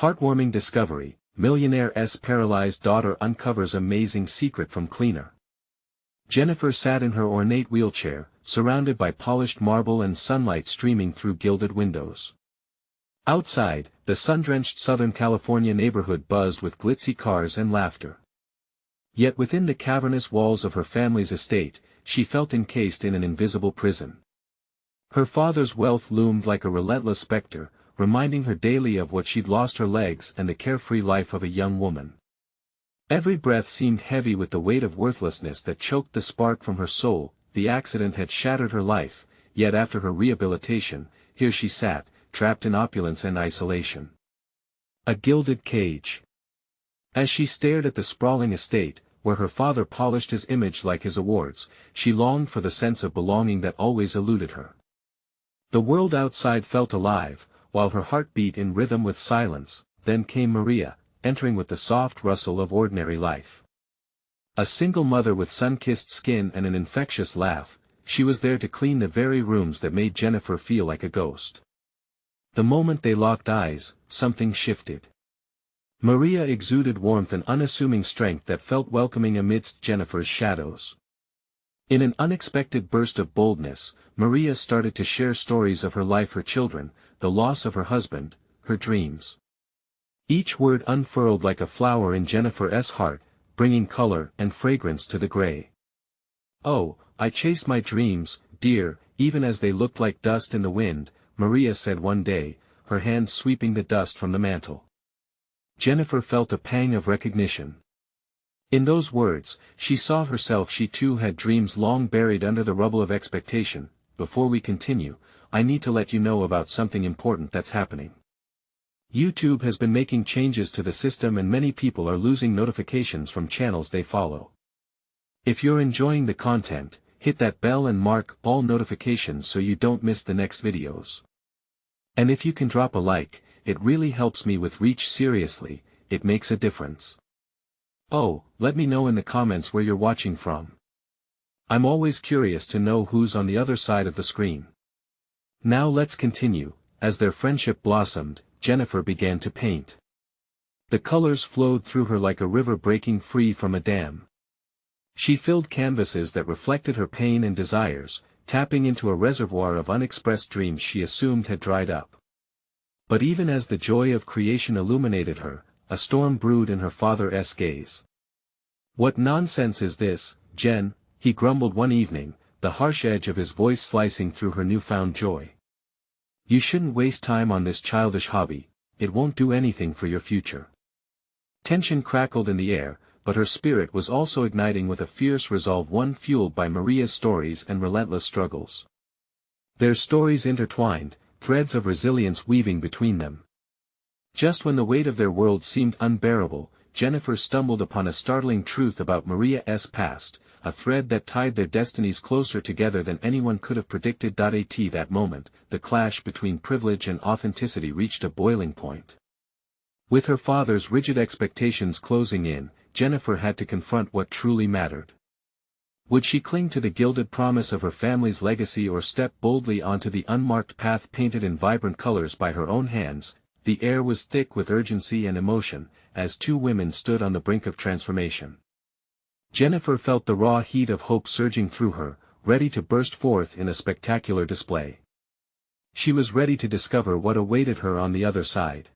Heartwarming discovery, Millionaire's Paralyzed daughter uncovers amazing secret from cleaner. Jennifer sat in her ornate wheelchair, surrounded by polished marble and sunlight streaming through gilded windows. Outside, the sun-drenched Southern California neighborhood buzzed with glitzy cars and laughter. Yet within the cavernous walls of her family's estate, she felt encased in an invisible prison. Her father's wealth loomed like a relentless specter, reminding her daily of what she'd lost: her legs and the carefree life of a young woman. Every breath seemed heavy with the weight of worthlessness that choked the spark from her soul. The accident had shattered her life, yet after her rehabilitation, here she sat, trapped in opulence and isolation. A gilded cage. As she stared at the sprawling estate, where her father polished his image like his awards, she longed for the sense of belonging that always eluded her. The world outside felt alive, while her heart beat in rhythm with silence. Then came Maria, entering with the soft rustle of ordinary life. A single mother with sun-kissed skin and an infectious laugh, she was there to clean the very rooms that made Jennifer feel like a ghost. The moment they locked eyes, something shifted. Maria exuded warmth and unassuming strength that felt welcoming amidst Jennifer's shadows. In an unexpected burst of boldness, Maria started to share stories of her life, her children, the loss of her husband, her dreams. Each word unfurled like a flower in Jennifer's heart, bringing color and fragrance to the gray. "Oh, I chased my dreams, dear, even as they looked like dust in the wind," Maria said one day, her hands sweeping the dust from the mantel. Jennifer felt a pang of recognition. In those words, she saw herself. She too had dreams long buried under the rubble of expectation. Before we continue, I need to let you know about something important that's happening. YouTube has been making changes to the system and many people are losing notifications from channels they follow. If you're enjoying the content, hit that bell and mark all notifications so you don't miss the next videos. And if you can drop a like, it really helps me with reach. Seriously, it makes a difference. Oh, let me know in the comments where you're watching from. I'm always curious to know who's on the other side of the screen. Now let's continue. As their friendship blossomed, Jennifer began to paint. The colors flowed through her like a river breaking free from a dam. She filled canvases that reflected her pain and desires, tapping into a reservoir of unexpressed dreams she assumed had dried up. But even as the joy of creation illuminated her, a storm brewed in her father's gaze. "What nonsense is this, Jen?" he grumbled one evening, the harsh edge of his voice slicing through her newfound joy. "You shouldn't waste time on this childish hobby, it won't do anything for your future." Tension crackled in the air, but her spirit was also igniting with a fierce resolve, one fueled by Maria's stories and relentless struggles. Their stories intertwined, threads of resilience weaving between them. Just when the weight of their world seemed unbearable, Jennifer stumbled upon a startling truth about Maria's past, a thread that tied their destinies closer together than anyone could have predicted. At that moment, the clash between privilege and authenticity reached a boiling point. With her father's rigid expectations closing in, Jennifer had to confront what truly mattered. Would she cling to the gilded promise of her family's legacy or step boldly onto the unmarked path painted in vibrant colors by her own hands? The air was thick with urgency and emotion, as two women stood on the brink of transformation. Jennifer felt the raw heat of hope surging through her, ready to burst forth in a spectacular display. She was ready to discover what awaited her on the other side.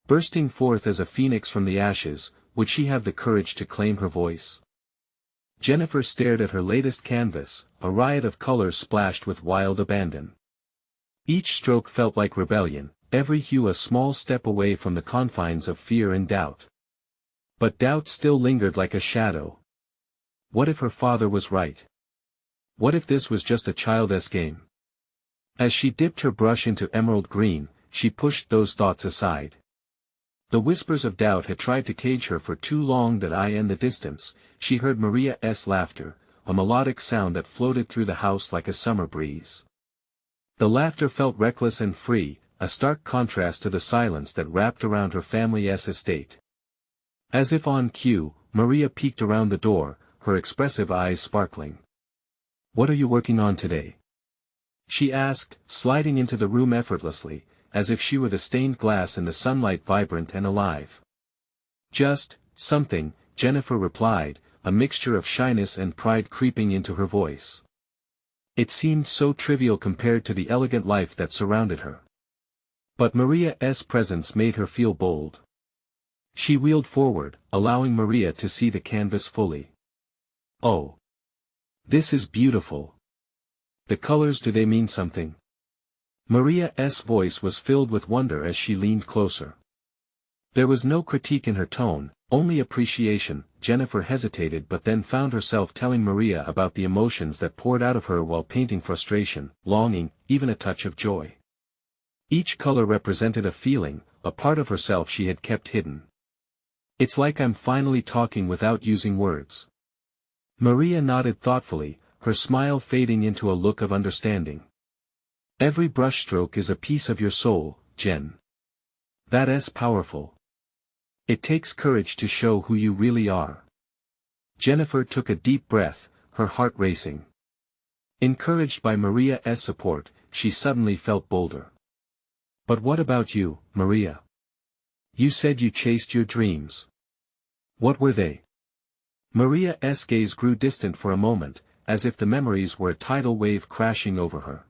Bursting forth as a phoenix from the ashes, would she have the courage to claim her voice? Jennifer stared at her latest canvas, a riot of colors splashed with wild abandon. Each stroke felt like rebellion, every hue a small step away from the confines of fear and doubt. But doubt still lingered like a shadow. What if her father was right? What if this was just a child's game? As she dipped her brush into emerald green, she pushed those thoughts aside. The whispers of doubt had tried to cage her for too long. In the distance, she heard Maria's laughter, a melodic sound that floated through the house like a summer breeze. The laughter felt reckless and free, a stark contrast to the silence that wrapped around her family's estate. As if on cue, Maria peeked around the door, her expressive eyes sparkling. "What are you working on today?" she asked, sliding into the room effortlessly, as if she were the stained glass in the sunlight, vibrant and alive. "Just something," Jennifer replied, a mixture of shyness and pride creeping into her voice. It seemed so trivial compared to the elegant life that surrounded her. But Maria's presence made her feel bold. She wheeled forward, allowing Maria to see the canvas fully. "Oh! This is beautiful. The colors, do they mean something?" Maria's voice was filled with wonder as she leaned closer. There was no critique in her tone, only appreciation. Jennifer hesitated but then found herself telling Maria about the emotions that poured out of her while painting: frustration, longing, even a touch of joy. Each color represented a feeling, a part of herself she had kept hidden. "It's like I'm finally talking without using words." Maria nodded thoughtfully, her smile fading into a look of understanding. "Every brushstroke is a piece of your soul, Jen. That's powerful. It takes courage to show who you really are." Jennifer took a deep breath, her heart racing. Encouraged by Maria's support, she suddenly felt bolder. "But what about you, Maria? You said you chased your dreams. What were they?" Maria's gaze grew distant for a moment, as if the memories were a tidal wave crashing over her.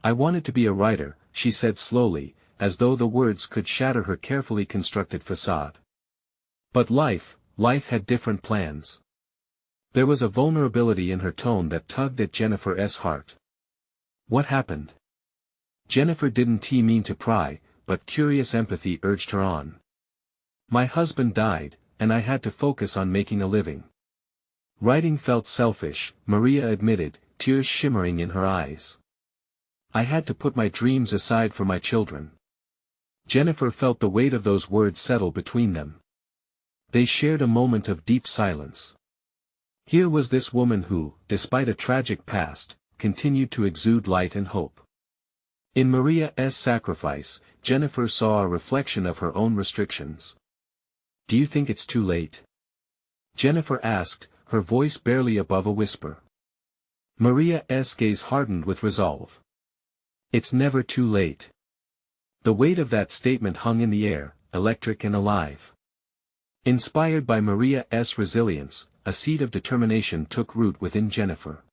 "I wanted to be a writer," she said slowly, as though the words could shatter her carefully constructed facade. "But life had different plans." There was a vulnerability in her tone that tugged at Jennifer's heart. "What happened?" Jennifer didn't mean to pry, but curious empathy urged her on. "My husband died, and I had to focus on making a living. Writing felt selfish," Maria admitted, tears shimmering in her eyes. "I had to put my dreams aside for my children." Jennifer felt the weight of those words settle between them. They shared a moment of deep silence. Here was this woman who, despite a tragic past, continued to exude light and hope. In Maria's sacrifice, Jennifer saw a reflection of her own restrictions. "Do you think it's too late?" Jennifer asked, her voice barely above a whisper. Maria's gaze hardened with resolve. "It's never too late." The weight of that statement hung in the air, electric and alive. Inspired by Maria's resilience, a seed of determination took root within Jennifer.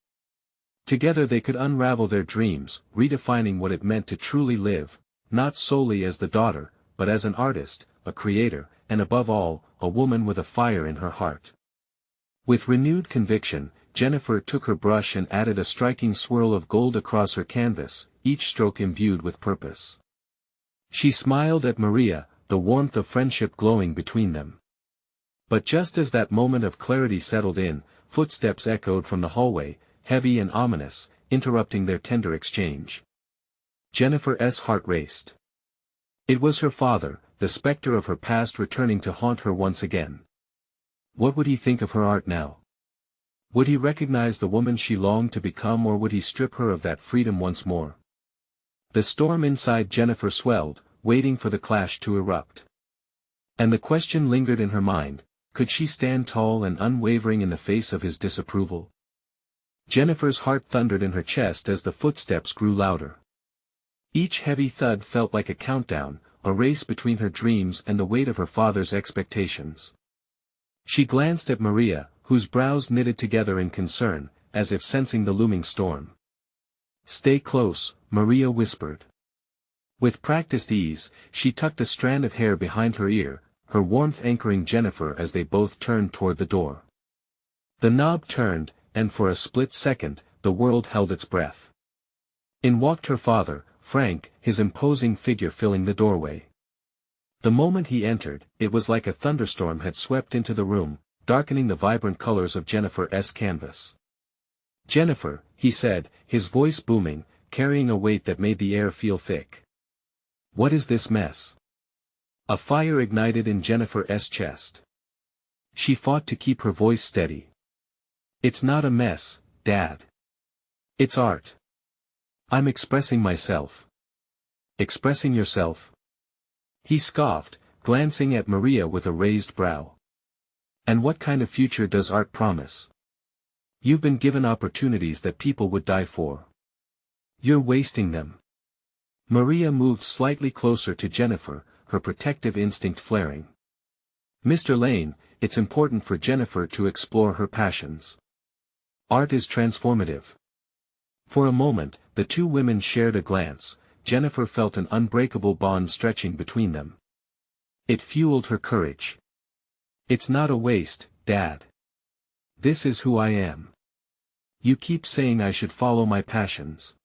Together they could unravel their dreams, redefining what it meant to truly live, not solely as the daughter, but as an artist, a creator, and above all, a woman with a fire in her heart. With renewed conviction, Jennifer took her brush and added a striking swirl of gold across her canvas, each stroke imbued with purpose. She smiled at Maria, the warmth of friendship glowing between them. But just as that moment of clarity settled in, footsteps echoed from the hallway, heavy and ominous, interrupting their tender exchange. Jennifer's heart raced. It was her father, the specter of her past returning to haunt her once again. What would he think of her art now? Would he recognize the woman she longed to become, or would he strip her of that freedom once more? The storm inside Jennifer swelled, waiting for the clash to erupt. And the question lingered in her mind, could she stand tall and unwavering in the face of his disapproval? Jennifer's heart thundered in her chest as the footsteps grew louder. Each heavy thud felt like a countdown, a race between her dreams and the weight of her father's expectations. She glanced at Maria, whose brows knitted together in concern, as if sensing the looming storm. "Stay close," Maria whispered. With practiced ease, she tucked a strand of hair behind her ear, her warmth anchoring Jennifer as they both turned toward the door. The knob turned, and for a split second, the world held its breath. In walked her father, Frank, his imposing figure filling the doorway. The moment he entered, it was like a thunderstorm had swept into the room, darkening the vibrant colors of Jennifer's canvas. "Jennifer," he said, his voice booming, carrying a weight that made the air feel thick. "What is this mess?" A fire ignited in Jennifer's chest. She fought to keep her voice steady. "It's not a mess, Dad. It's art. I'm expressing myself." "Expressing yourself?" He scoffed, glancing at Maria with a raised brow. "And what kind of future does art promise? You've been given opportunities that people would die for. You're wasting them." Maria moved slightly closer to Jennifer, her protective instinct flaring. "Mr. Lane, it's important for Jennifer to explore her passions. Art is transformative." For a moment, the two women shared a glance. Jennifer felt an unbreakable bond stretching between them. It fueled her courage. "It's not a waste, Dad. This is who I am. You keep saying I should follow my passions.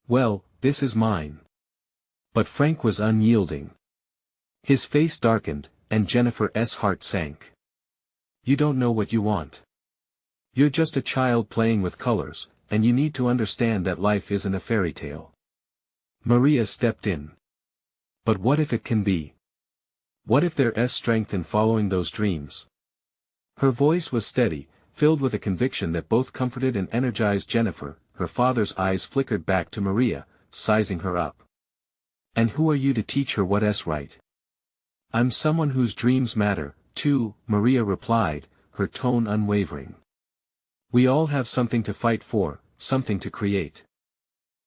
Well, this is mine." But Frank was unyielding. His face darkened, and Jennifer's heart sank. "You don't know what you want. You're just a child playing with colors, and you need to understand that life isn't a fairy tale." Maria stepped in. "But what if it can be? What if there's strength in following those dreams?" Her voice was steady, filled with a conviction that both comforted and energized Jennifer. Her father's eyes flickered back to Maria, sizing her up. "And who are you to teach her what's right?" "I'm someone whose dreams matter, too," Maria replied, her tone unwavering. "We all have something to fight for, something to create."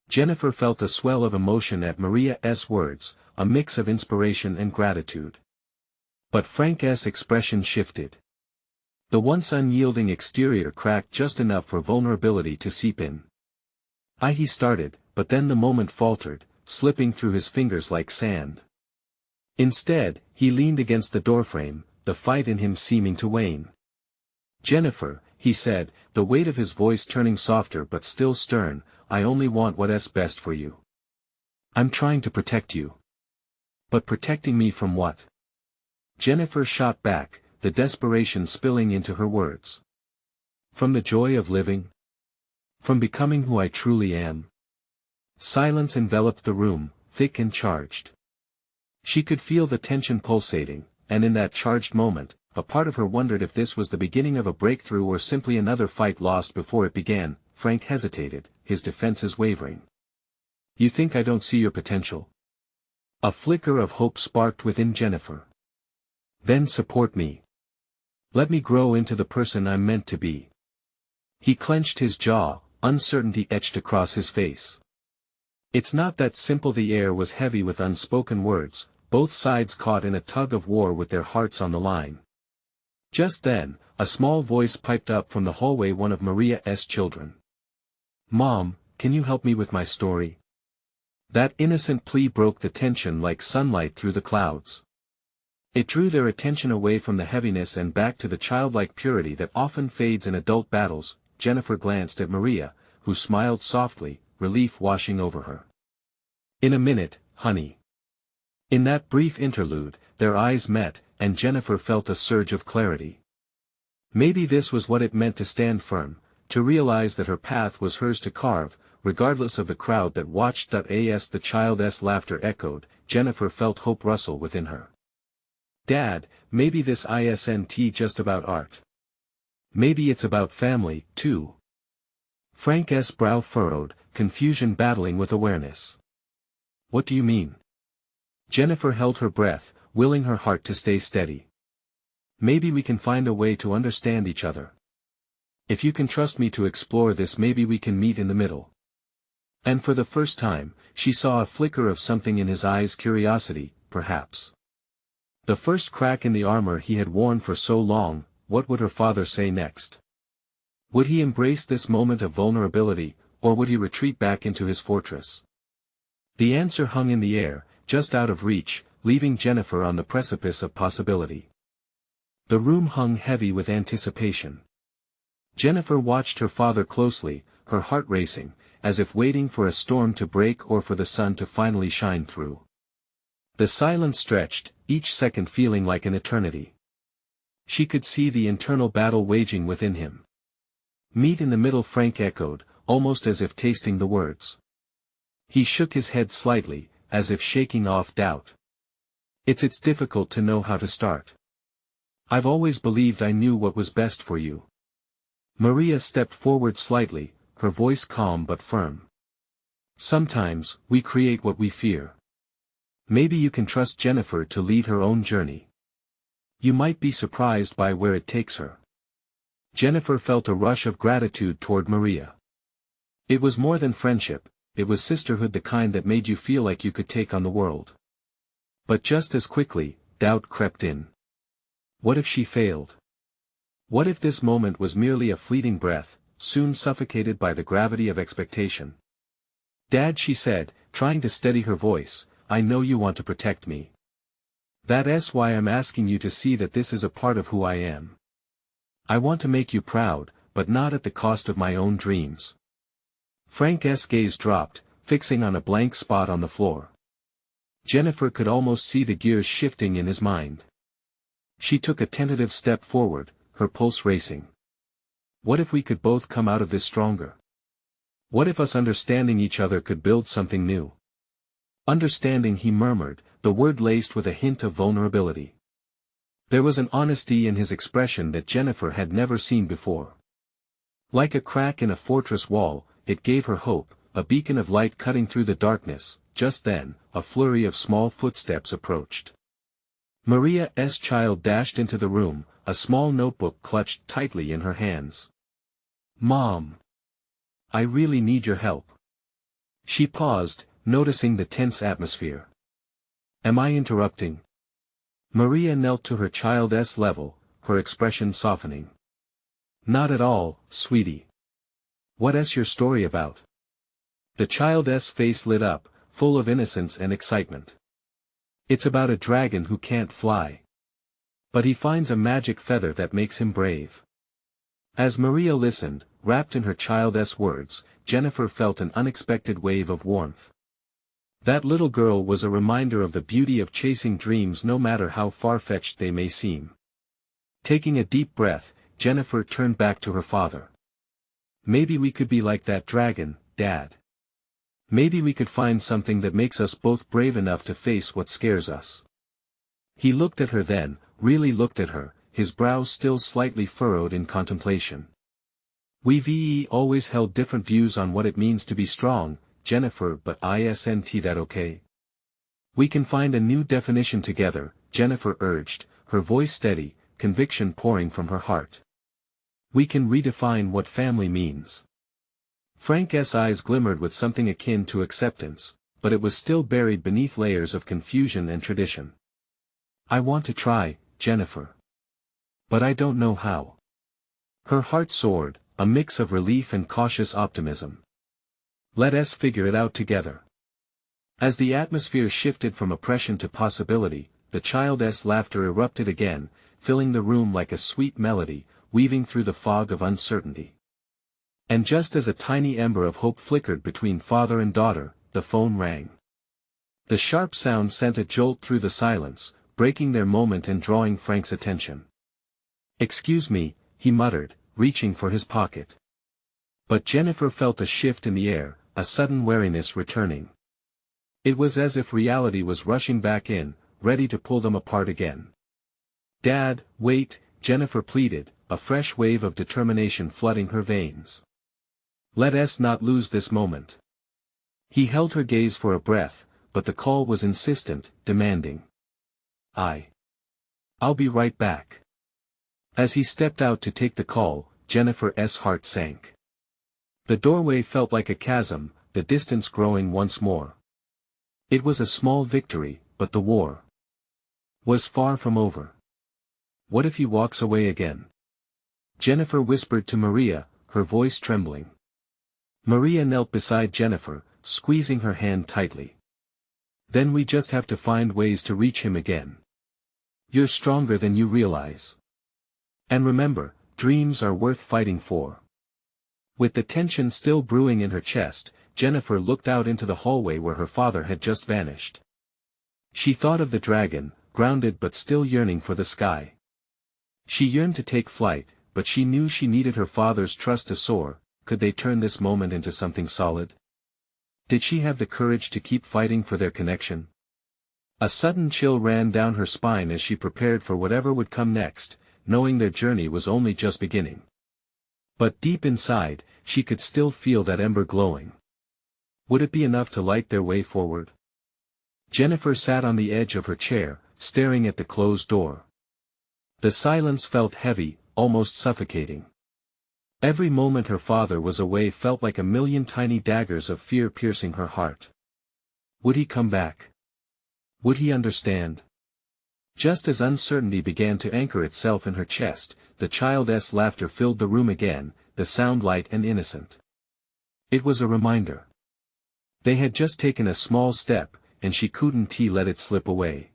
Jennifer felt a swell of emotion at Maria's words, a mix of inspiration and gratitude. But Frank's expression shifted. The once unyielding exterior cracked just enough for vulnerability to seep in. He started, but then the moment faltered, slipping through his fingers like sand. Instead, he leaned against the doorframe, the fight in him seeming to wane. "Jennifer," he said, the weight of his voice turning softer but still stern, "I only want what's best for you. I'm trying to protect you. But protecting me from what?" Jennifer shot back, the desperation spilling into her words. "From the joy of living? From becoming who I truly am?" Silence enveloped the room, thick and charged. She could feel the tension pulsating, and in that charged moment, a part of her wondered if this was the beginning of a breakthrough or simply another fight lost before it began. Frank hesitated, his defenses wavering. "You think I don't see your potential?" A flicker of hope sparked within Jennifer. "Then support me. Let me grow into the person I'm meant to be." He clenched his jaw, uncertainty etched across his face. "It's not that simple." The air was heavy with unspoken words, both sides caught in a tug of war with their hearts on the line. Just then, a small voice piped up from the hallway, one of Maria's children. "Mom, can you help me with my story?" That innocent plea broke the tension like sunlight through the clouds. It drew their attention away from the heaviness and back to the childlike purity that often fades in adult battles. Jennifer glanced at Maria, who smiled softly, relief washing over her. "In a minute, honey." In that brief interlude, their eyes met, and Jennifer felt a surge of clarity. Maybe this was what it meant to stand firm, to realize that her path was hers to carve, regardless of the crowd that watched. As the child's laughter echoed, Jennifer felt hope rustle within her. "Dad, maybe this isn't just about art. Maybe it's about family, too." Frank's brow furrowed, confusion battling with awareness. "What do you mean?" Jennifer held her breath, willing her heart to stay steady. "Maybe we can find a way to understand each other. If you can trust me to explore this, maybe we can meet in the middle." And for the first time, she saw a flicker of something in his eyes, curiosity, perhaps. The first crack in the armor he had worn for so long. What would her father say next? Would he embrace this moment of vulnerability, or would he retreat back into his fortress? The answer hung in the air, just out of reach, leaving Jennifer on the precipice of possibility. The room hung heavy with anticipation. Jennifer watched her father closely, her heart racing, as if waiting for a storm to break or for the sun to finally shine through. The silence stretched, each second feeling like an eternity. She could see the internal battle waging within him. "Meet in the middle," Frank echoed, almost as if tasting the words. He shook his head slightly, as if shaking off doubt. It's difficult to know how to start. I've always believed I knew what was best for you." Maria stepped forward slightly, her voice calm but firm. "Sometimes, we create what we fear. Maybe you can trust Jennifer to lead her own journey. You might be surprised by where it takes her." Jennifer felt a rush of gratitude toward Maria. It was more than friendship, it was sisterhood, the kind that made you feel like you could take on the world. But just as quickly, doubt crept in. What if she failed? What if this moment was merely a fleeting breath, soon suffocated by the gravity of expectation? Dad, she said, trying to steady her voice, I know you want to protect me. That's why I'm asking you to see that this is a part of who I am. I want to make you proud, but not at the cost of my own dreams. Frank's gaze dropped, fixing on a blank spot on the floor. Jennifer could almost see the gears shifting in his mind. She took a tentative step forward, her pulse racing. What if we could both come out of this stronger? What if us understanding each other could build something new? Understanding, he murmured, the word laced with a hint of vulnerability. There was an honesty in his expression that Jennifer had never seen before. Like a crack in a fortress wall, it gave her hope, a beacon of light cutting through the darkness. Just then, a flurry of small footsteps approached. Maria's child dashed into the room, a small notebook clutched tightly in her hands. Mom! I really need your help. She paused, noticing the tense atmosphere. Am I interrupting? Maria knelt to her child's level, her expression softening. Not at all, sweetie. What's your story about? The child's face lit up, full of innocence and excitement. It's about a dragon who can't fly. But he finds a magic feather that makes him brave. As Maria listened, wrapped in her child's words, Jennifer felt an unexpected wave of warmth. That little girl was a reminder of the beauty of chasing dreams no matter how far-fetched they may seem. Taking a deep breath, Jennifer turned back to her father. Maybe we could be like that dragon, Dad. Maybe we could find something that makes us both brave enough to face what scares us. He looked at her then, really looked at her, his brow still slightly furrowed in contemplation. We've always held different views on what it means to be strong, Jennifer, but isn't that okay? We can find a new definition together, Jennifer urged, her voice steady, conviction pouring from her heart. We can redefine what family means. Frank's eyes glimmered with something akin to acceptance, but it was still buried beneath layers of confusion and tradition. I want to try, Jennifer. But I don't know how. Her heart soared, a mix of relief and cautious optimism. Let us figure it out together. As the atmosphere shifted from oppression to possibility, the child's laughter erupted again, filling the room like a sweet melody, weaving through the fog of uncertainty. And just as a tiny ember of hope flickered between father and daughter, the phone rang. The sharp sound sent a jolt through the silence, breaking their moment and drawing Frank's attention. Excuse me, he muttered, reaching for his pocket. But Jennifer felt a shift in the air, a sudden wariness returning. It was as if reality was rushing back in, ready to pull them apart again. Dad, wait, Jennifer pleaded, a fresh wave of determination flooding her veins. Let us not lose this moment. He held her gaze for a breath, but the call was insistent, demanding. I'll be right back. As he stepped out to take the call, Jennifer's heart sank. The doorway felt like a chasm, the distance growing once more. It was a small victory, but the war was far from over. What if he walks away again? Jennifer whispered to Maria, her voice trembling. Maria knelt beside Jennifer, squeezing her hand tightly. Then we just have to find ways to reach him again. You're stronger than you realize. And remember, dreams are worth fighting for. With the tension still brewing in her chest, Jennifer looked out into the hallway where her father had just vanished. She thought of the dragon, grounded but still yearning for the sky. She yearned to take flight, but she knew she needed her father's trust to soar. Could they turn this moment into something solid? Did she have the courage to keep fighting for their connection? A sudden chill ran down her spine as she prepared for whatever would come next, knowing their journey was only just beginning. But deep inside, she could still feel that ember glowing. Would it be enough to light their way forward? Jennifer sat on the edge of her chair, staring at the closed door. The silence felt heavy, almost suffocating. Every moment her father was away felt like a million tiny daggers of fear piercing her heart. Would he come back? Would he understand? Just as uncertainty began to anchor itself in her chest, the child's laughter filled the room again, the sound light and innocent. It was a reminder. They had just taken a small step, and she couldn't let it slip away.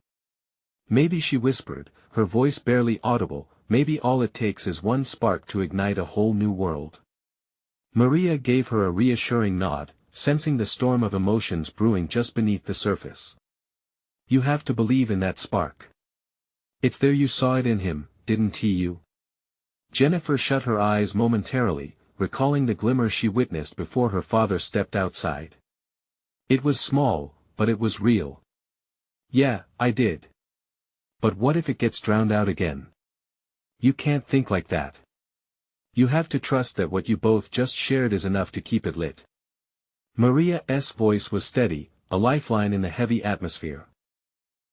Maybe, she whispered, her voice barely audible, maybe all it takes is one spark to ignite a whole new world. Maria gave her a reassuring nod, sensing the storm of emotions brewing just beneath the surface. You have to believe in that spark. It's there. You saw it in him, didn't you? Jennifer shut her eyes momentarily, recalling the glimmer she witnessed before her father stepped outside. It was small, but it was real. Yeah, I did. But what if it gets drowned out again? You can't think like that. You have to trust that what you both just shared is enough to keep it lit. Maria's voice was steady, a lifeline in the heavy atmosphere.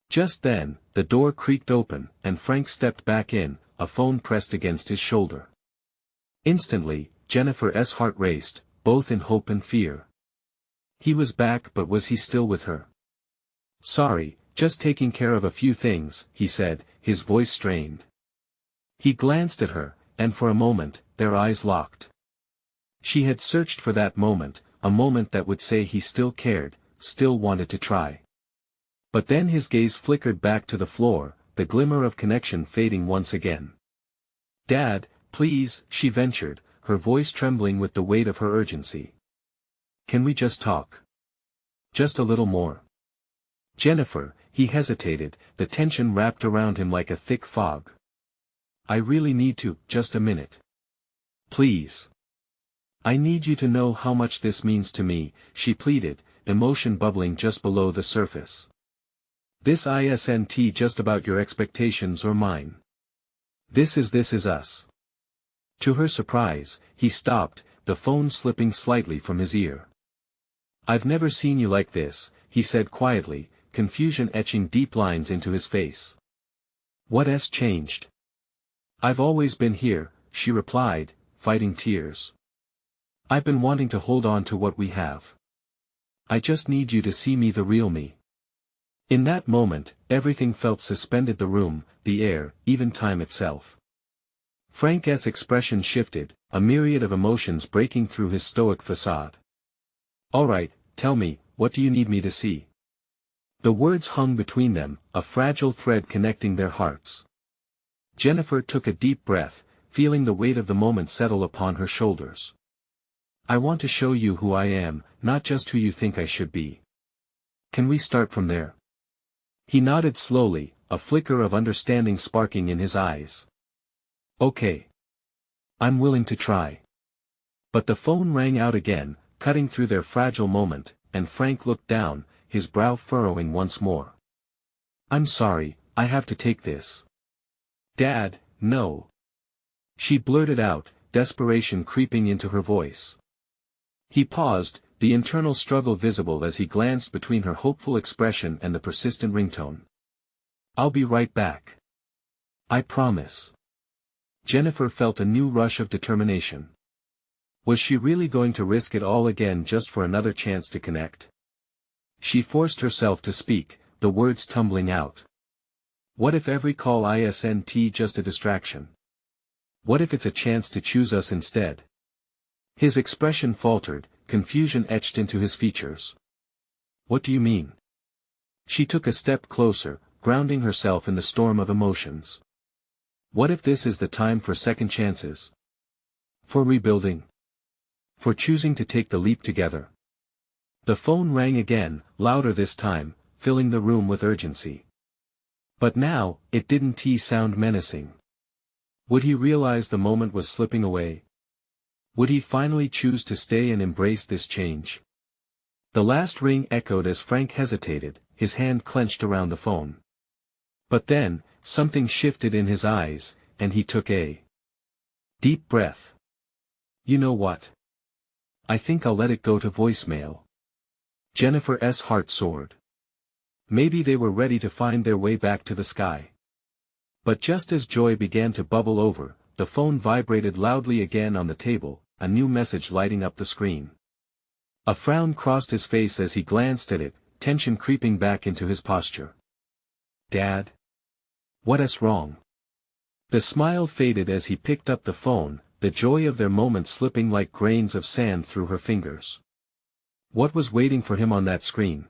Just then, the door creaked open, and Frank stepped back in, a phone pressed against his shoulder. Instantly, Jennifer's heart raced, both in hope and fear. He was back, but was he still with her? Sorry, just taking care of a few things, he said, his voice strained. He glanced at her, and for a moment, their eyes locked. She had searched for that moment, a moment that would say he still cared, still wanted to try. But then his gaze flickered back to the floor, the glimmer of connection fading once again. Dad, please, she ventured, her voice trembling with the weight of her urgency. Can we just talk? Just a little more. Jennifer, he hesitated, the tension wrapped around him like a thick fog. I really need to, just a minute. Please. I need you to know how much this means to me, she pleaded, emotion bubbling just below the surface. This isn't just about your expectations or mine. This is us. To her surprise, he stopped, the phone slipping slightly from his ear. I've never seen you like this, he said quietly, confusion etching deep lines into his face. What's changed? I've always been here, she replied, fighting tears. I've been wanting to hold on to what we have. I just need you to see me, the real me. In that moment, everything felt suspended, the room, the air, even time itself. Frank's expression shifted, a myriad of emotions breaking through his stoic facade. All right, tell me, what do you need me to see? The words hung between them, a fragile thread connecting their hearts. Jennifer took a deep breath, feeling the weight of the moment settle upon her shoulders. I want to show you who I am, not just who you think I should be. Can we start from there? He nodded slowly, a flicker of understanding sparking in his eyes. Okay. I'm willing to try. But the phone rang out again, cutting through their fragile moment, and Frank looked down, his brow furrowing once more. I'm sorry, I have to take this. Dad, no. She blurted out, desperation creeping into her voice. He paused, the internal struggle visible as he glanced between her hopeful expression and the persistent ringtone. I'll be right back. I promise. Jennifer felt a new rush of determination. Was she really going to risk it all again just for another chance to connect? She forced herself to speak, the words tumbling out. What if every call isn't just a distraction? What if it's a chance to choose us instead? His expression faltered, confusion etched into his features. What do you mean? She took a step closer, grounding herself in the storm of emotions. What if this is the time for second chances? For rebuilding? For choosing to take the leap together? The phone rang again, louder this time, filling the room with urgency. But now, it didn't sound menacing. Would he realize the moment was slipping away? Would he finally choose to stay and embrace this change? The last ring echoed as Frank hesitated, his hand clenched around the phone. But then, something shifted in his eyes, and he took a deep breath. You know what? I think I'll let it go to voicemail. Jennifer's heart soared. Maybe they were ready to find their way back to the sky. But just as joy began to bubble over, the phone vibrated loudly again on the table, a new message lighting up the screen. A frown crossed his face as he glanced at it, tension creeping back into his posture. "Dad? What's wrong?" The smile faded as he picked up the phone, the joy of their moment slipping like grains of sand through her fingers. What was waiting for him on that screen?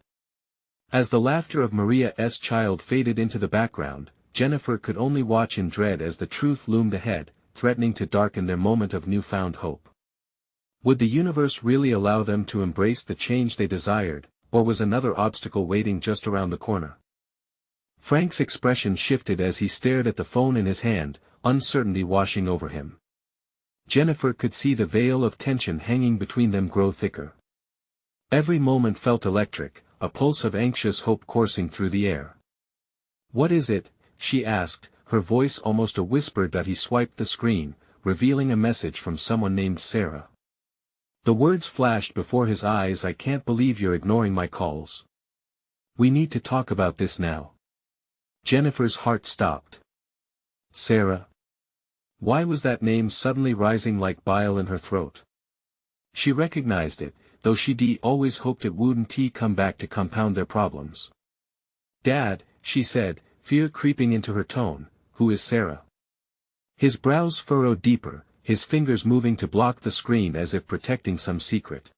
As the laughter of Maria's child faded into the background, Jennifer could only watch in dread as the truth loomed ahead, threatening to darken their moment of newfound hope. Would the universe really allow them to embrace the change they desired, or was another obstacle waiting just around the corner? Frank's expression shifted as he stared at the phone in his hand, uncertainty washing over him. Jennifer could see the veil of tension hanging between them grow thicker. Every moment felt electric, a pulse of anxious hope coursing through the air. "What is it?" she asked, her voice almost a whisper that he swiped the screen, revealing a message from someone named Sarah. The words flashed before his eyes. "I can't believe you're ignoring my calls. We need to talk about this now." Jennifer's heart stopped. Sarah? Why was that name suddenly rising like bile in her throat? She recognized it, though she'd always hoped it wouldn't come back to compound their problems. "Dad," she said, fear creeping into her tone, "who is Sarah?" His brows furrowed deeper, his fingers moving to block the screen as if protecting some secret.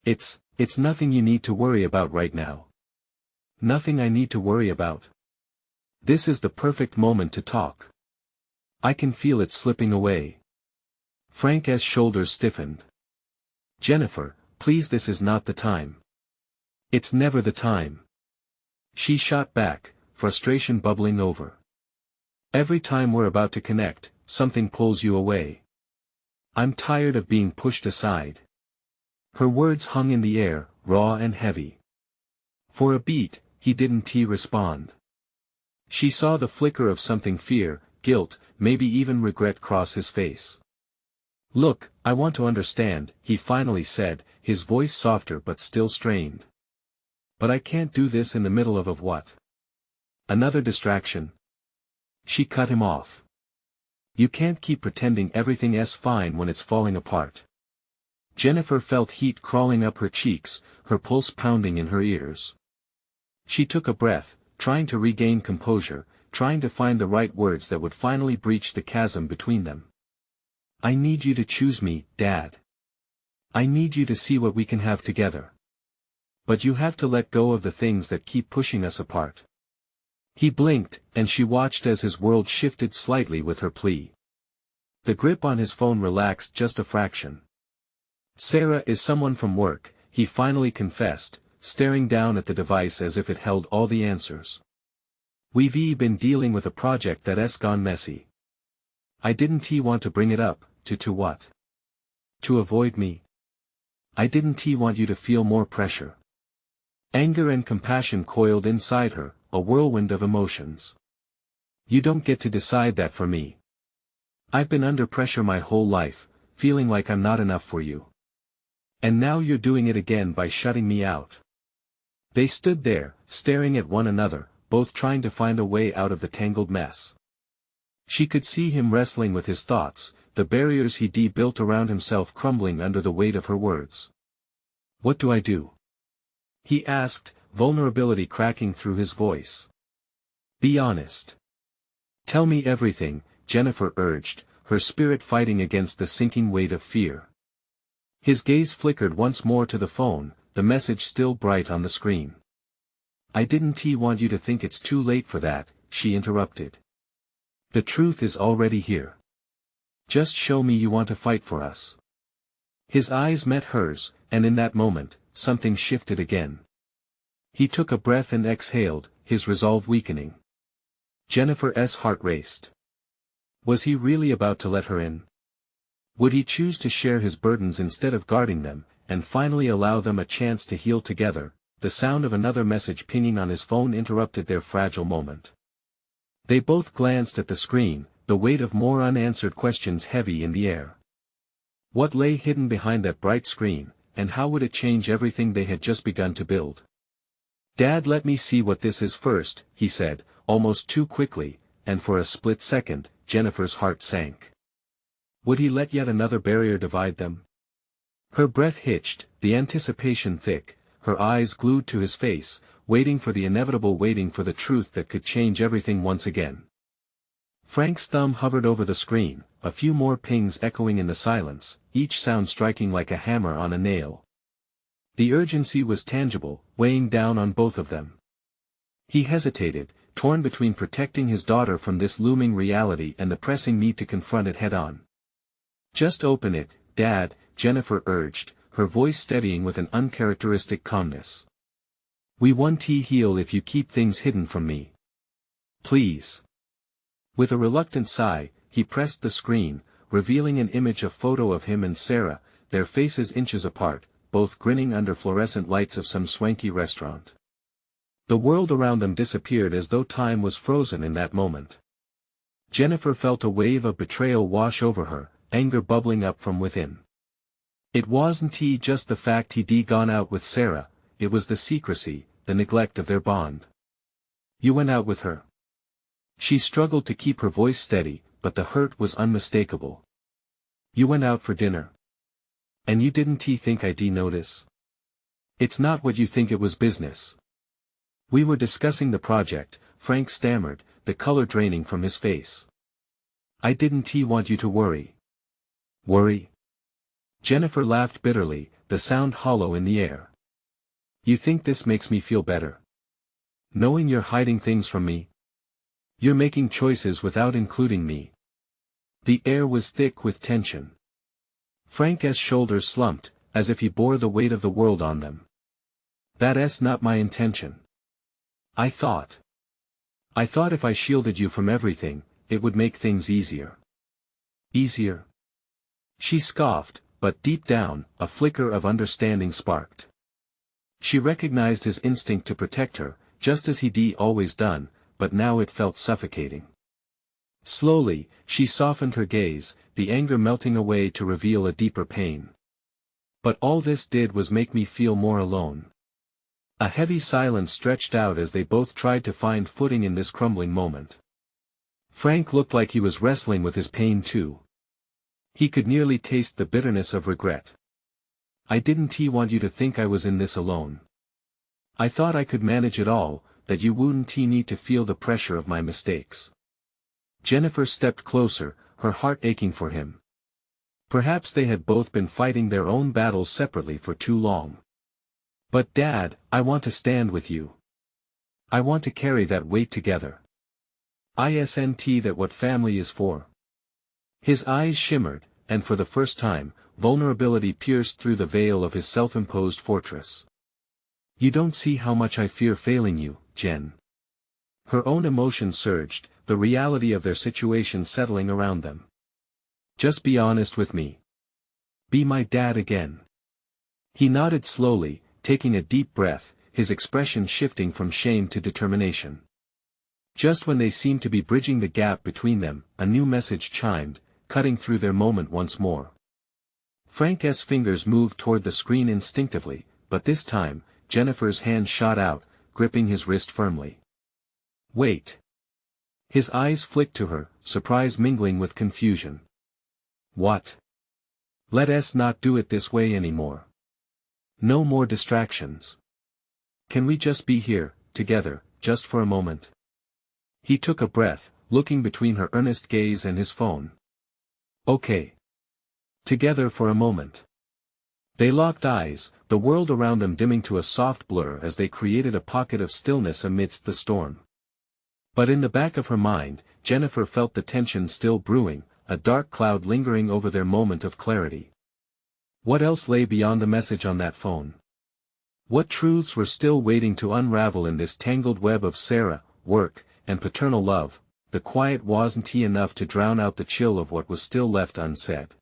It's nothing you need to worry about right now." "Nothing I need to worry about. This is the perfect moment to talk. I can feel it slipping away." Frank's shoulders stiffened. "Jennifer, please, this is not the time. It's never the time." She shot back, frustration bubbling over. "Every time we're about to connect, something pulls you away. I'm tired of being pushed aside." Her words hung in the air, raw and heavy. For a beat, he didn't respond. She saw the flicker of something, fear, guilt, maybe even regret cross his face. "Look, I want to understand," he finally said, his voice softer but still strained. "But I can't do this in the middle of what? Another distraction?" She cut him off. "You can't keep pretending everything's fine when it's falling apart." Jennifer felt heat crawling up her cheeks, her pulse pounding in her ears. She took a breath, trying to regain composure, trying to find the right words that would finally breach the chasm between them. "I need you to choose me, Dad. I need you to see what we can have together. But you have to let go of the things that keep pushing us apart." He blinked, and she watched as his world shifted slightly with her plea. The grip on his phone relaxed just a fraction. "Sarah is someone from work," he finally confessed, staring down at the device as if it held all the answers. "We've been dealing with a project that's gone messy. I didn't want to bring it up, to what? To avoid me? I didn't want you to feel more pressure." Anger and compassion coiled inside her, a whirlwind of emotions. "You don't get to decide that for me. I've been under pressure my whole life, feeling like I'm not enough for you. And now you're doing it again by shutting me out." They stood there, staring at one another, both trying to find a way out of the tangled mess. She could see him wrestling with his thoughts, the barriers he'd built around himself crumbling under the weight of her words. "What do I do?" he asked, vulnerability cracking through his voice. "Be honest. Tell me everything," Jennifer urged, her spirit fighting against the sinking weight of fear. His gaze flickered once more to the phone, the message still bright on the screen. "I didn't want you to think it's too late for that," she interrupted. "The truth is already here. Just show me you want to fight for us." His eyes met hers, and in that moment, something shifted again. He took a breath and exhaled, his resolve weakening. Jennifer's heart raced. Was he really about to let her in? Would he choose to share his burdens instead of guarding them, and finally allow them a chance to heal together? The sound of another message pinging on his phone interrupted their fragile moment. They both glanced at the screen, the weight of more unanswered questions heavy in the air. What lay hidden behind that bright screen, and how would it change everything they had just begun to build? "Dad, let me see what this is first," he said, almost too quickly, and for a split second, Jennifer's heart sank. Would he let yet another barrier divide them? Her breath hitched, the anticipation thick, her eyes glued to his face, waiting for the inevitable, waiting for the truth that could change everything once again. Frank's thumb hovered over the screen, a few more pings echoing in the silence, each sound striking like a hammer on a nail. The urgency was tangible, weighing down on both of them. He hesitated, torn between protecting his daughter from this looming reality and the pressing need to confront it head-on. "Just open it, Dad," Jennifer urged, her voice steadying with an uncharacteristic calmness. "We won't heal if you keep things hidden from me. Please." With a reluctant sigh, he pressed the screen, revealing an image, a photo of him and Sarah, their faces inches apart, both grinning under fluorescent lights of some swanky restaurant. The world around them disappeared as though time was frozen in that moment. Jennifer felt a wave of betrayal wash over her, anger bubbling up from within. It wasn't just the fact he'd gone out with Sarah, it was the secrecy, the neglect of their bond. "You went out with her." She struggled to keep her voice steady, but the hurt was unmistakable. "You went out for dinner. And you didn't think I'd notice? It's not what you think, it was business." "We were discussing the project," Frank stammered, the color draining from his face. "I didn't want you to worry." "Worry?" Jennifer laughed bitterly, the sound hollow in the air. "You think this makes me feel better? Knowing you're hiding things from me? You're making choices without including me." The air was thick with tension. Frank's shoulders slumped, as if he bore the weight of the world on them. "That's not my intention. I thought if I shielded you from everything, it would make things easier." "Easier?" She scoffed, but deep down, a flicker of understanding sparked. She recognized his instinct to protect her, just as he'd always done, but now it felt suffocating. Slowly, she softened her gaze, the anger melting away to reveal a deeper pain. "But all this did was make me feel more alone." A heavy silence stretched out as they both tried to find footing in this crumbling moment. Frank looked like he was wrestling with his pain too. He could nearly taste the bitterness of regret. "I didn't want you to think I was in this alone. I thought I could manage it all, that you wouldn't need to feel the pressure of my mistakes." Jennifer stepped closer, her heart aching for him. Perhaps they had both been fighting their own battles separately for too long. "But Dad, I want to stand with you. I want to carry that weight together. Isn't that what family is for?" His eyes shimmered, and for the first time, vulnerability pierced through the veil of his self-imposed fortress. "You don't see how much I fear failing you, Jen." Her own emotions surged, the reality of their situation settling around them. "Just be honest with me. Be my dad again." He nodded slowly, taking a deep breath, his expression shifting from shame to determination. Just when they seemed to be bridging the gap between them, a new message chimed, cutting through their moment once more. Frank's fingers moved toward the screen instinctively, but this time, Jennifer's hand shot out, gripping his wrist firmly. "Wait." His eyes flicked to her, surprise mingling with confusion. "What?" "Let's not do it this way anymore. No more distractions. Can we just be here, together, just for a moment?" He took a breath, looking between her earnest gaze and his phone. "Okay. Together for a moment." They locked eyes, the world around them dimming to a soft blur as they created a pocket of stillness amidst the storm. But in the back of her mind, Jennifer felt the tension still brewing, a dark cloud lingering over their moment of clarity. What else lay beyond the message on that phone? What truths were still waiting to unravel in this tangled web of Sarah, work, and paternal love? The quiet wasn't enough to drown out the chill of what was still left unsaid.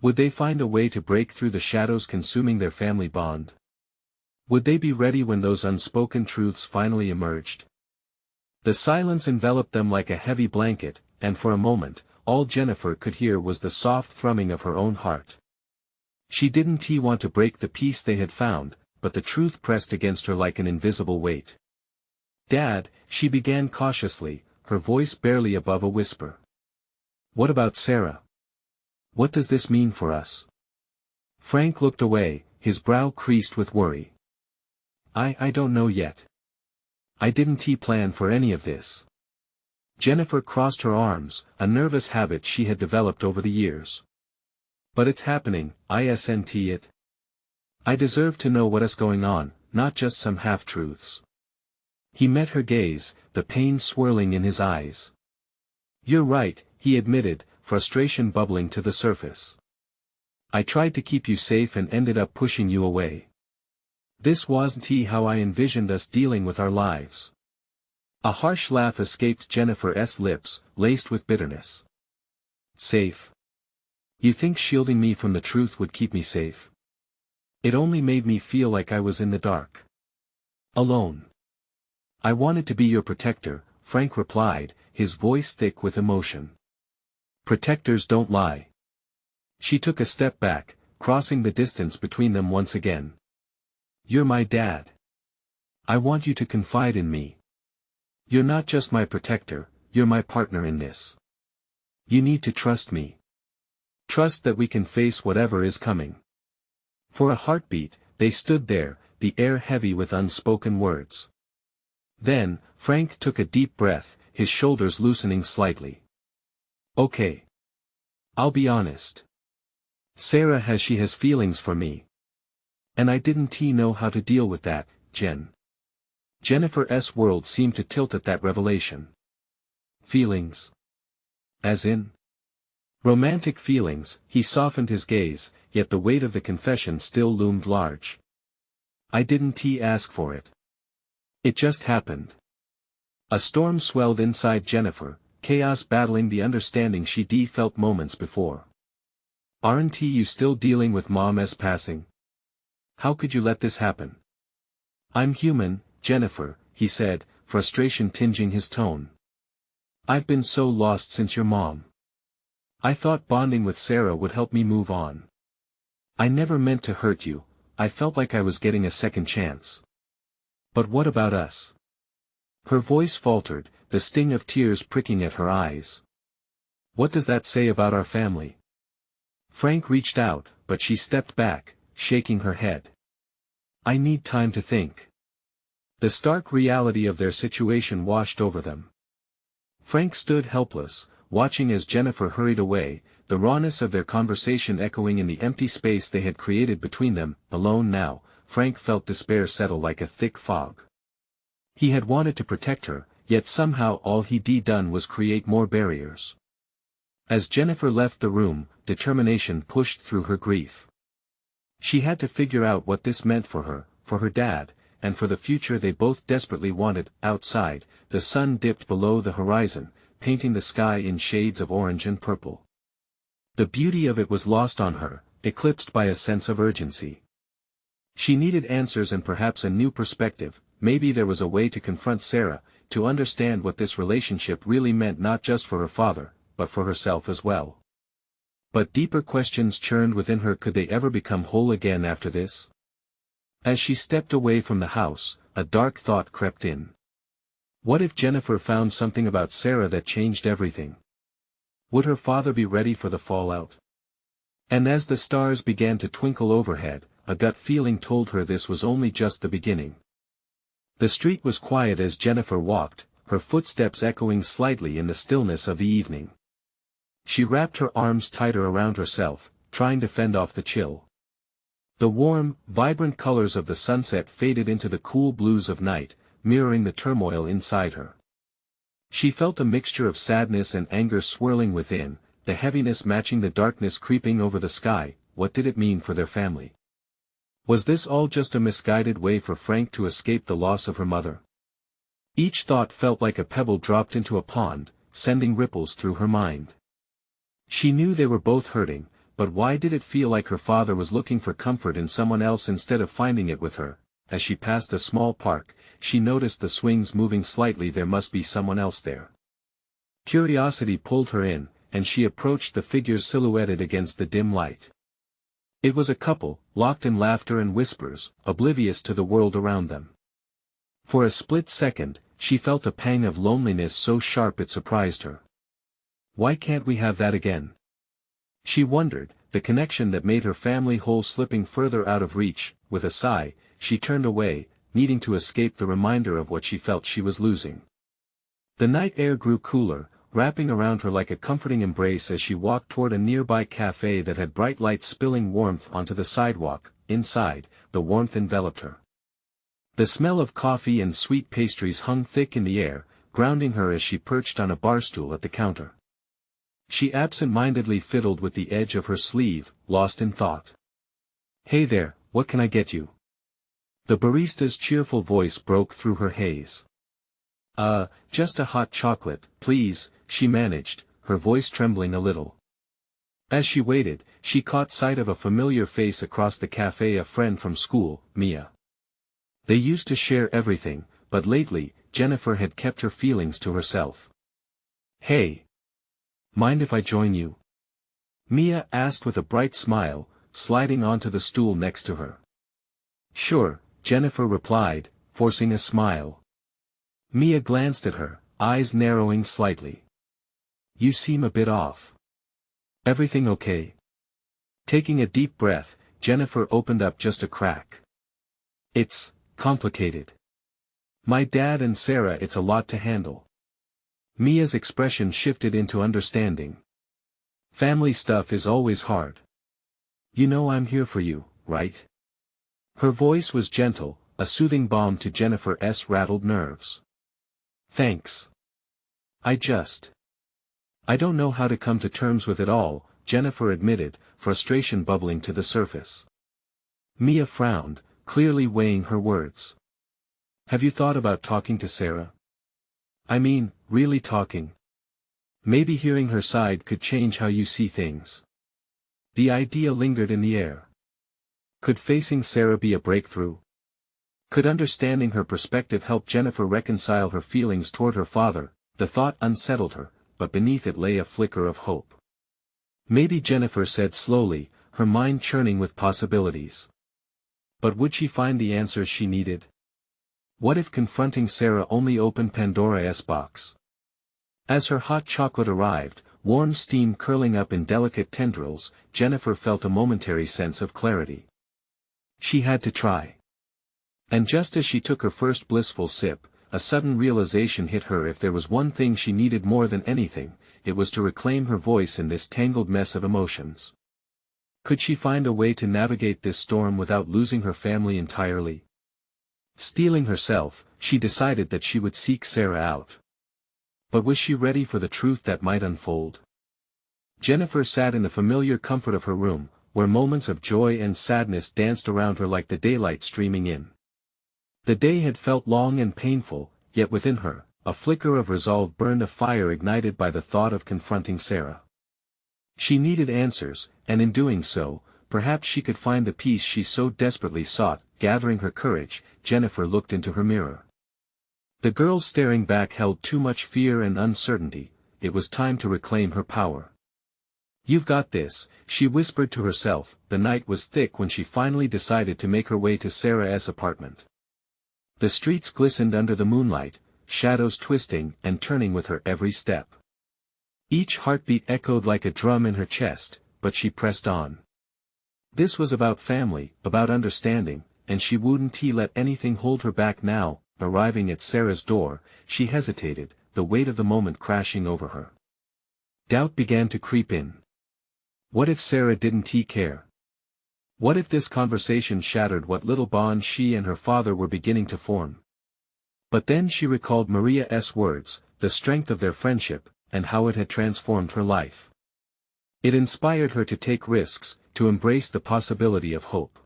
Would they find a way to break through the shadows consuming their family bond? Would they be ready when those unspoken truths finally emerged? The silence enveloped them like a heavy blanket, and for a moment, all Jennifer could hear was the soft thrumming of her own heart. She didn't want to break the peace they had found, but the truth pressed against her like an invisible weight. "Dad," she began cautiously, her voice barely above a whisper. "What about Sarah? What does this mean for us? Frank looked away, his brow creased with worry. I don't know yet. I didn't plan for any of this. Jennifer crossed her arms, a nervous habit she had developed over the years. But it's happening, isn't it? I deserve to know what's going on, not just some half-truths. He met her gaze, the pain swirling in his eyes. You're right, he admitted, frustration bubbling to the surface. I tried to keep you safe and ended up pushing you away. This wasn't how I envisioned us dealing with our lives. A harsh laugh escaped Jennifer's lips, laced with bitterness. Safe? You think shielding me from the truth would keep me safe? It only made me feel like I was in the dark. Alone. I wanted to be your protector, Frank replied, his voice thick with emotion. Protectors don't lie. She took a step back, crossing the distance between them once again. You're my dad. I want you to confide in me. You're not just my protector, you're my partner in this. You need to trust me. Trust that we can face whatever is coming. For a heartbeat, they stood there, the air heavy with unspoken words. Then, Frank took a deep breath, his shoulders loosening slightly. Okay. I'll be honest. Sarah has feelings for me. And I didn't know how to deal with that, Jen. Jennifer's world seemed to tilt at that revelation. Feelings? As in? Romantic feelings, he softened his gaze, yet the weight of the confession still loomed large. I didn't ask for it. It just happened. A storm swelled inside Jennifer, chaos battling the understanding she felt moments before. Aren't you still dealing with Mom's passing? How could you let this happen? I'm human, Jennifer, he said, frustration tinging his tone. I've been so lost since your mom. I thought bonding with Sarah would help me move on. I never meant to hurt you, I felt like I was getting a second chance. But what about us? Her voice faltered, the sting of tears pricking at her eyes. What does that say about our family? Frank reached out, but she stepped back, shaking her head. I need time to think. The stark reality of their situation washed over them. Frank stood helpless, watching as Jennifer hurried away, the rawness of their conversation echoing in the empty space they had created between them. Alone now, Frank felt despair settle like a thick fog. He had wanted to protect her, yet somehow all he'd done was create more barriers. As Jennifer left the room, determination pushed through her grief. She had to figure out what this meant for her dad, and for the future they both desperately wanted. Outside, the sun dipped below the horizon, painting the sky in shades of orange and purple. The beauty of it was lost on her, eclipsed by a sense of urgency. She needed answers and perhaps a new perspective. Maybe there was a way to confront Sarah, to understand what this relationship really meant not just for her father, but for herself as well. But deeper questions churned within her. Could they ever become whole again after this? As she stepped away from the house, a dark thought crept in. What if Jennifer found something about Sarah that changed everything? Would her father be ready for the fallout? And as the stars began to twinkle overhead, a gut feeling told her this was only just the beginning. The street was quiet as Jennifer walked, her footsteps echoing slightly in the stillness of the evening. She wrapped her arms tighter around herself, trying to fend off the chill. The warm, vibrant colors of the sunset faded into the cool blues of night, mirroring the turmoil inside her. She felt a mixture of sadness and anger swirling within, the heaviness matching the darkness creeping over the sky. What did it mean for their family? Was this all just a misguided way for Frank to escape the loss of her mother? Each thought felt like a pebble dropped into a pond, sending ripples through her mind. She knew they were both hurting, but why did it feel like her father was looking for comfort in someone else instead of finding it with her? As she passed a small park, she noticed the swings moving slightly. There must be someone else there. Curiosity pulled her in, and she approached the figures silhouetted against the dim light. It was a couple, locked in laughter and whispers, oblivious to the world around them. For a split second, she felt a pang of loneliness so sharp it surprised her. Why can't we have that again? She wondered, the connection that made her family whole slipping further out of reach. With a sigh, she turned away, needing to escape the reminder of what she felt she was losing. The night air grew cooler, wrapping around her like a comforting embrace as she walked toward a nearby cafe that had bright lights spilling warmth onto the sidewalk. Inside, the warmth enveloped her. The smell of coffee and sweet pastries hung thick in the air, grounding her as she perched on a bar stool at the counter. She absent-mindedly fiddled with the edge of her sleeve, lost in thought. "Hey there, what can I get you?" The barista's cheerful voice broke through her haze. Just a hot chocolate, please," she managed, her voice trembling a little. As she waited, she caught sight of a familiar face across the cafe, a friend from school, Mia. They used to share everything, but lately, Jennifer had kept her feelings to herself. "Hey. Mind if I join you?" Mia asked with a bright smile, sliding onto the stool next to her. "Sure," Jennifer replied, forcing a smile. Mia glanced at her, eyes narrowing slightly. "You seem a bit off. Everything okay?" Taking a deep breath, Jennifer opened up just a crack. "It's complicated. My dad and Sarah, it's a lot to handle." Mia's expression shifted into understanding. "Family stuff is always hard. You know I'm here for you, right?" Her voice was gentle, a soothing balm to Jennifer's rattled nerves. "Thanks. I don't know how to come to terms with it all," Jennifer admitted, frustration bubbling to the surface. Mia frowned, clearly weighing her words. "Have you thought about talking to Sarah? I mean, really talking? Maybe hearing her side could change how you see things." The idea lingered in the air. Could facing Sarah be a breakthrough? Could understanding her perspective help Jennifer reconcile her feelings toward her father? The thought unsettled her, but beneath it lay a flicker of hope. Maybe, Jennifer said slowly, her mind churning with possibilities. But would she find the answers she needed? What if confronting Sarah only opened Pandora's box? As her hot chocolate arrived, warm steam curling up in delicate tendrils, Jennifer felt a momentary sense of clarity. She had to try. And just as she took her first blissful sip, a sudden realization hit her. If there was one thing she needed more than anything, it was to reclaim her voice in this tangled mess of emotions. Could she find a way to navigate this storm without losing her family entirely? Steeling herself, she decided that she would seek Sarah out. But was she ready for the truth that might unfold? Jennifer sat in the familiar comfort of her room, where moments of joy and sadness danced around her like the daylight streaming in. The day had felt long and painful, yet within her, a flicker of resolve burned, a fire ignited by the thought of confronting Sarah. She needed answers, and in doing so, perhaps she could find the peace she so desperately sought. Gathering her courage, Jennifer looked into her mirror. The girl staring back held too much fear and uncertainty. It was time to reclaim her power. "You've got this," she whispered to herself. The night was thick when she finally decided to make her way to Sarah's apartment. The streets glistened under the moonlight, shadows twisting and turning with her every step. Each heartbeat echoed like a drum in her chest, but she pressed on. This was about family, about understanding, and she wouldn't let anything hold her back now. Arriving at Sarah's door, she hesitated, the weight of the moment crashing over her. Doubt began to creep in. What if Sarah didn't care? What if this conversation shattered what little bond she and her father were beginning to form? But then she recalled Maria's words, the strength of their friendship, and how it had transformed her life. It inspired her to take risks, to embrace the possibility of hope.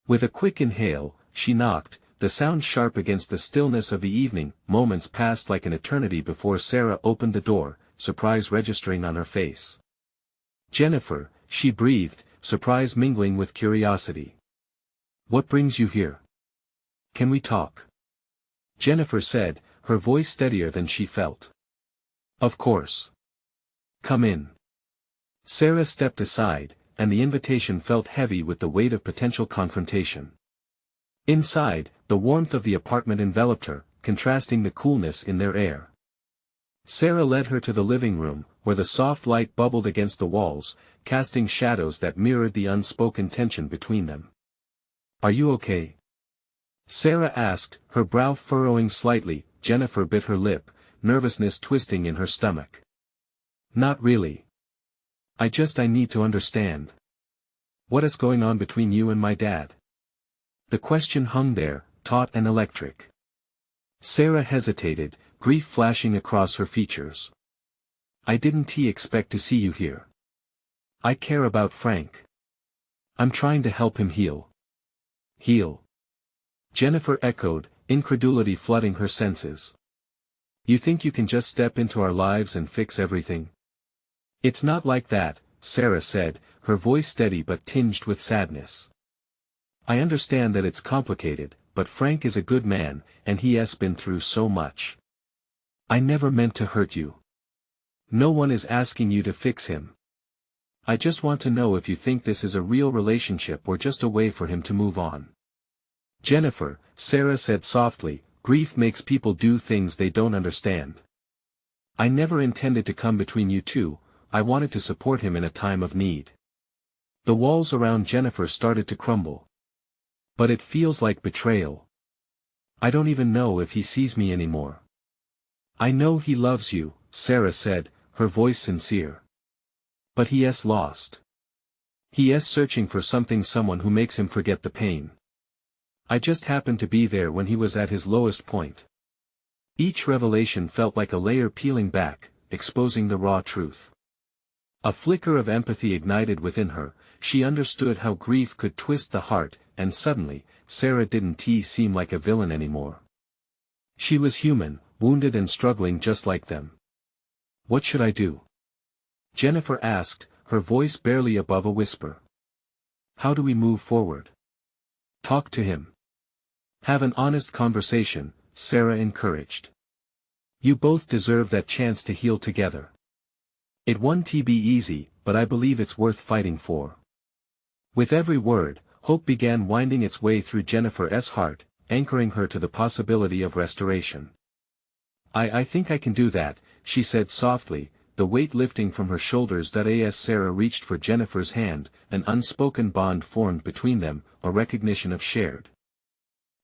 With a quick inhale, she knocked, the sound sharp against the stillness of the evening. Moments passed like an eternity before Sarah opened the door, surprise registering on her face. "Jennifer," she breathed, surprise mingling with curiosity. "What brings you here? Can we talk?" Jennifer said, her voice steadier than she felt. "Of course. Come in." Sarah stepped aside, and the invitation felt heavy with the weight of potential confrontation. Inside, the warmth of the apartment enveloped her, contrasting the coolness in their air. Sarah led her to the living room, where the soft light bubbled against the walls, casting shadows that mirrored the unspoken tension between them. "Are you okay?" Sarah asked, her brow furrowing slightly. Jennifer bit her lip, nervousness twisting in her stomach. "Not really. I need to understand. What is going on between you and my dad?" The question hung there, taut and electric. Sarah hesitated, grief flashing across her features. "I didn't expect to see you here. I care about Frank. I'm trying to help him heal." "Heal?" Jennifer echoed, incredulity flooding her senses. "You think you can just step into our lives and fix everything?" "It's not like that," Sarah said, her voice steady but tinged with sadness. "I understand that it's complicated, but Frank is a good man, and he has been through so much. I never meant to hurt you. No one is asking you to fix him. I just want to know if you think this is a real relationship or just a way for him to move on." "Jennifer," Sarah said softly, "grief makes people do things they don't understand. I never intended to come between you two. I wanted to support him in a time of need." The walls around Jennifer started to crumble. "But it feels like betrayal. I don't even know if he sees me anymore." "I know he loves you," Sarah said, her voice sincere. "But he is lost. He is searching for someone who makes him forget the pain. I just happened to be there when he was at his lowest point." Each revelation felt like a layer peeling back, exposing the raw truth. A flicker of empathy ignited within her. She understood how grief could twist the heart, and suddenly, Sarah didn't seem like a villain anymore. She was human, wounded and struggling just like them. "What should I do?" Jennifer asked, her voice barely above a whisper. "How do we move forward?" "Talk to him. Have an honest conversation," Sarah encouraged. "You both deserve that chance to heal together. It won't be easy, but I believe it's worth fighting for." With every word, hope began winding its way through Jennifer's heart, anchoring her to the possibility of restoration. I think I can do that," she said softly, the weight lifting from her shoulders. As Sarah reached for Jennifer's hand, an unspoken bond formed between them, a recognition of shared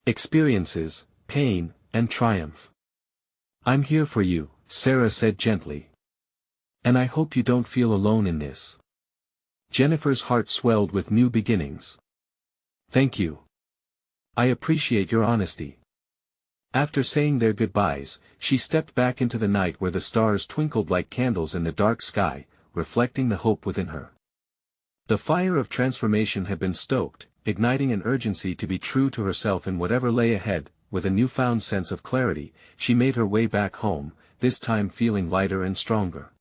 experiences, pain, and triumph. "I'm here for you," Sarah said gently. "And I hope you don't feel alone in this." Jennifer's heart swelled with new beginnings. "Thank you. I appreciate your honesty." After saying their goodbyes, she stepped back into the night where the stars twinkled like candles in the dark sky, reflecting the hope within her. The fire of transformation had been stoked, igniting an urgency to be true to herself in whatever lay ahead. With a newfound sense of clarity, she made her way back home, this time feeling lighter and stronger.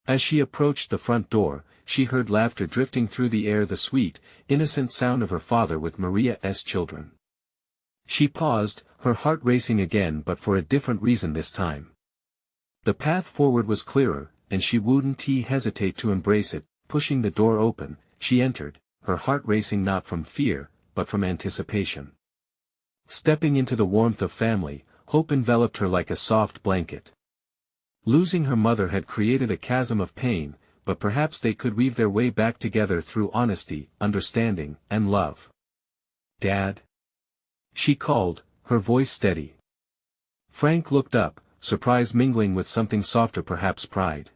As she approached the front door, she heard laughter drifting through the air, the sweet, innocent sound of her father with Maria's children. She paused, her heart racing again, but for a different reason this time. The path forward was clearer, and she wouldn't hesitate to embrace it. Pushing the door open, she entered, her heart racing not from fear, but from anticipation. Stepping into the warmth of family, hope enveloped her like a soft blanket. Losing her mother had created a chasm of pain, but perhaps they could weave their way back together through honesty, understanding, and love. "Dad?" she called, her voice steady. Frank looked up, surprise mingling with something softer, perhaps pride.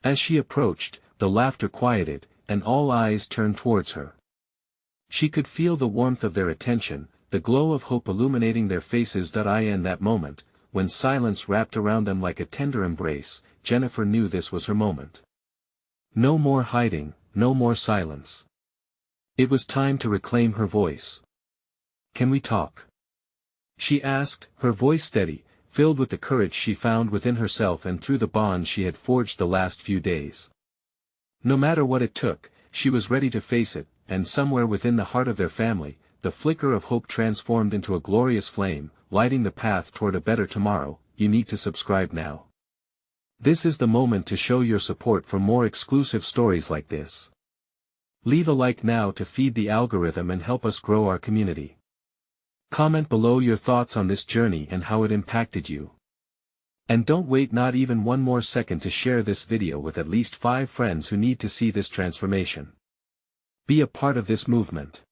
As she approached, the laughter quieted, and all eyes turned towards her. She could feel the warmth of their attention, the glow of hope illuminating their faces. In that moment, when silence wrapped around them like a tender embrace, Jennifer knew this was her moment. No more hiding, no more silence. It was time to reclaim her voice. "Can we talk?" she asked, her voice steady, filled with the courage she found within herself and through the bonds she had forged the last few days. No matter what it took, she was ready to face it, and somewhere within the heart of their family, the flicker of hope transformed into a glorious flame, lighting the path toward a better tomorrow. You need to subscribe now. This is the moment to show your support for more exclusive stories like this. Leave a like now to feed the algorithm and help us grow our community. Comment below your thoughts on this journey and how it impacted you. And don't wait not even one more second to share this video with at least 5 friends who need to see this transformation. Be a part of this movement.